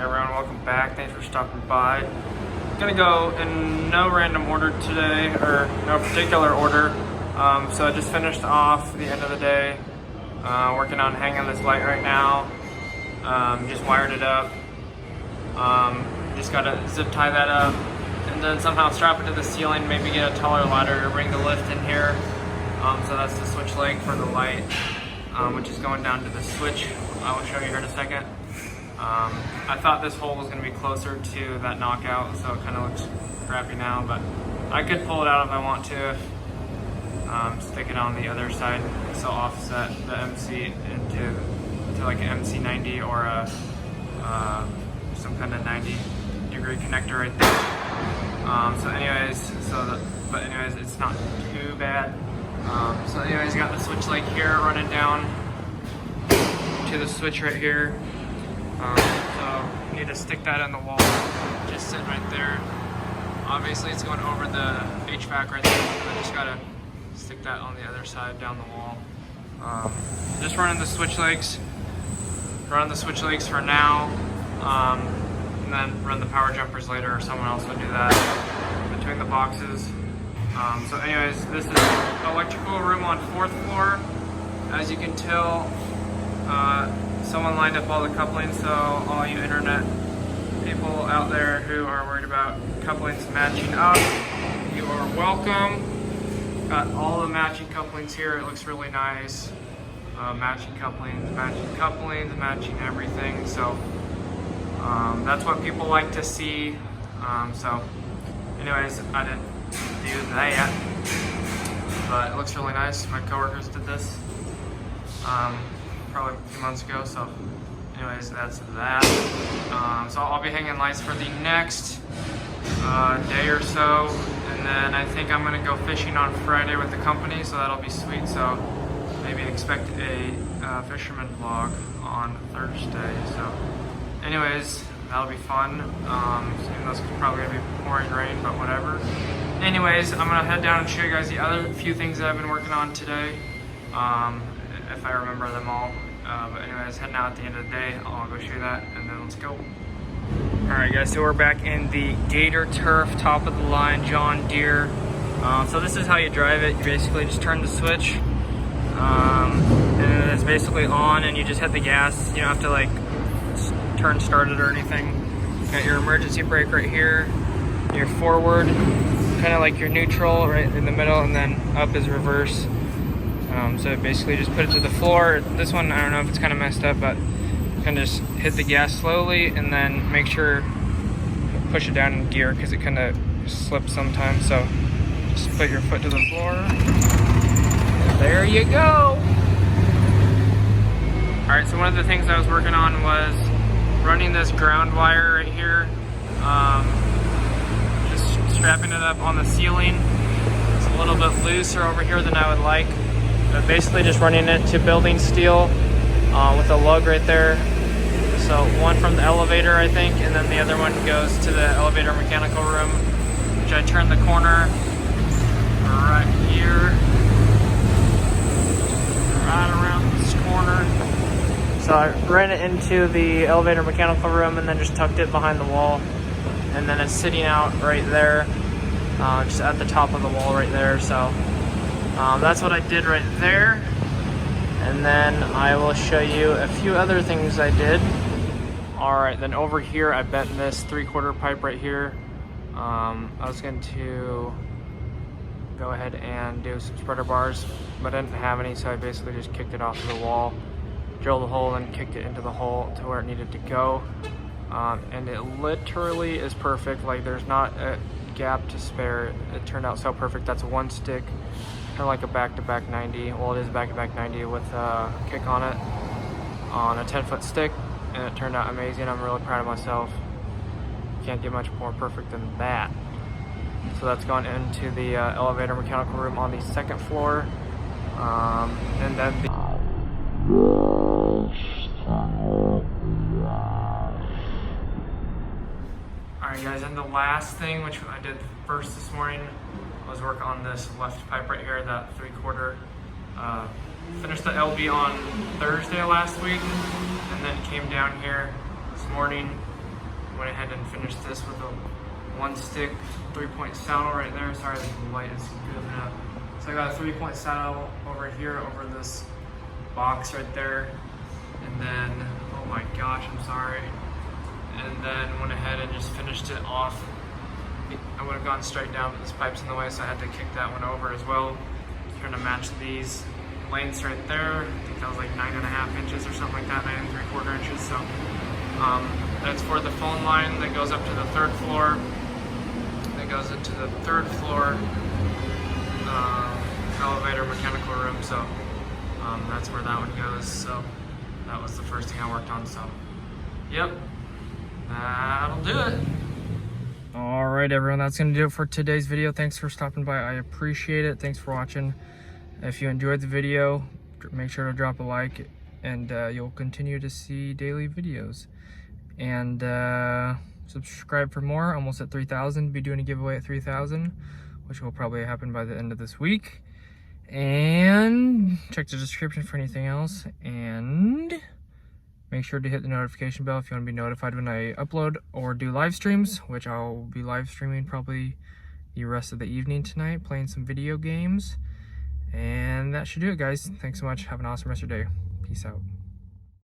everyone, welcome back. Thanks for stopping by. Gonna go in no random order today, or no particular order. So I just finished off the end of the day, working on hanging this light right now. Just wired it up. Just gotta zip tie that up, and then somehow strap it to the ceiling. Maybe get a taller ladder to bring the lift in here. So that's the switch leg for the light, which is going down to the switch. I will show you here in a second. I thought this hole was going to be closer to that knockout, so it kind of looks crappy now, but I could pull it out if I want to. Stick it on the other side, so offset the MC into like an MC90 or a some kind of 90-degree connector right there. But anyways, it's not too bad. So anyways, got the switch leg here running down to the switch right here. So need to stick that in the wall, just sitting right there. Obviously it's going over the HVAC right there. I just gotta stick that on the other side down the wall. Just running the switch legs. Run the switch legs for now, and then run the power jumpers later, or someone else will do that between the boxes. So anyways, this is the electrical room on 4th floor. As you can tell, someone lined up all the couplings, so all you internet people out there who are worried about couplings matching up, you are welcome. Got all the matching couplings here. It looks really nice. Matching couplings, matching everything. So that's what people like to see. So anyways, I didn't do that, but it looks really nice. My coworkers did this probably a few months ago. So anyways, that's that. So I'll be hanging lights for the next day or so, and then I think I'm gonna go fishing on Friday with the company, so that'll be sweet. So maybe expect a fisherman vlog on Thursday. So anyways, that'll be fun. Even though it's probably gonna be pouring rain, but whatever. Anyways, I'm gonna head down and show you guys the other few things that I've been working on today, if I remember them all. But anyways, heading out at the end of the day, I'll go show you that, and then let's go. Alright guys, so we're back in the Gator Turf, top of the line, John Deere. So this is how you drive it. You basically just turn the switch, and it's basically on, and you just hit the gas. You don't have to like start it or anything. You got your emergency brake right here, your forward, kind of like your neutral right in the middle, and then up is reverse. So basically just put it to the floor. This one, I don't know if it's kind of messed up, but kind of just hit the gas slowly, and then make sure you push it down in gear, because it kind of slips sometimes. So just put your foot to the floor. There you go. Alright, so one of the things I was working on was running this ground wire right here. Just strapping it up on the ceiling. It's a little bit looser over here than I would like. But basically just running it to building steel with a lug right there. So one from the elevator, I think, and then the other one goes to the elevator mechanical room, which I turn the corner right here, right around this corner. So I ran it into the elevator mechanical room and then just tucked it behind the wall. And then it's sitting out right there, just at the top of the wall right there. So that's what I did right there. And then I will show you a few other things I did. Alright, then over here I bent this 3/4 pipe right here. I was going to go ahead and do some spreader bars, but I didn't have any, so I basically just kicked it off of the wall, drilled a hole, and kicked it into the hole to where it needed to go. And it literally is perfect. Like, there's not a gap to spare. It turned out so perfect. That's one stick, kind of like a back-to-back 90. Well, it is back-to-back 90 with a kick on it on a 10-foot stick, and it turned out amazing. I'm really proud of myself. Can't get much more perfect than that. So that's gone into the elevator mechanical room on the 2nd floor, and then the Alright guys, and the last thing, which I did first this morning, was work on this left pipe right here, that 3/4. Finished the LB on Thursday last week, and then came down here this morning went ahead and finished this with a 1-stick 3-point saddle right there. Sorry, the light is goofing up. So I got a 3-point saddle over here over this box right there. And then, oh my gosh, I'm sorry. And then went ahead and just finished it off. I would have gone straight down, but this pipe's in the way, so I had to kick that one over as well. Trying to match these lengths right there. I think that was like 9.5 inches or something like that, 9 3/4 inches. So that's for the phone line that goes up to the 3rd floor. That goes into the 3rd floor elevator mechanical room. So that's where that one goes. So that was the first thing I worked on. So yep, that'll do it. All right, everyone, that's gonna do it for today's video. Thanks for stopping by. I appreciate it. Thanks for watching. If you enjoyed the video, make sure to drop a like, and you'll continue to see daily videos. And subscribe for more. Almost at 3,000. Be doing a giveaway at 3,000, which will probably happen by the end of this week. And check the description for anything else. And make sure to hit the notification bell if you want to be notified when I upload or do live streams, which I'll be live streaming probably the rest of the evening tonight, playing some video games. And that should do it, guys. Thanks so much. Have an awesome rest of your day. Peace out.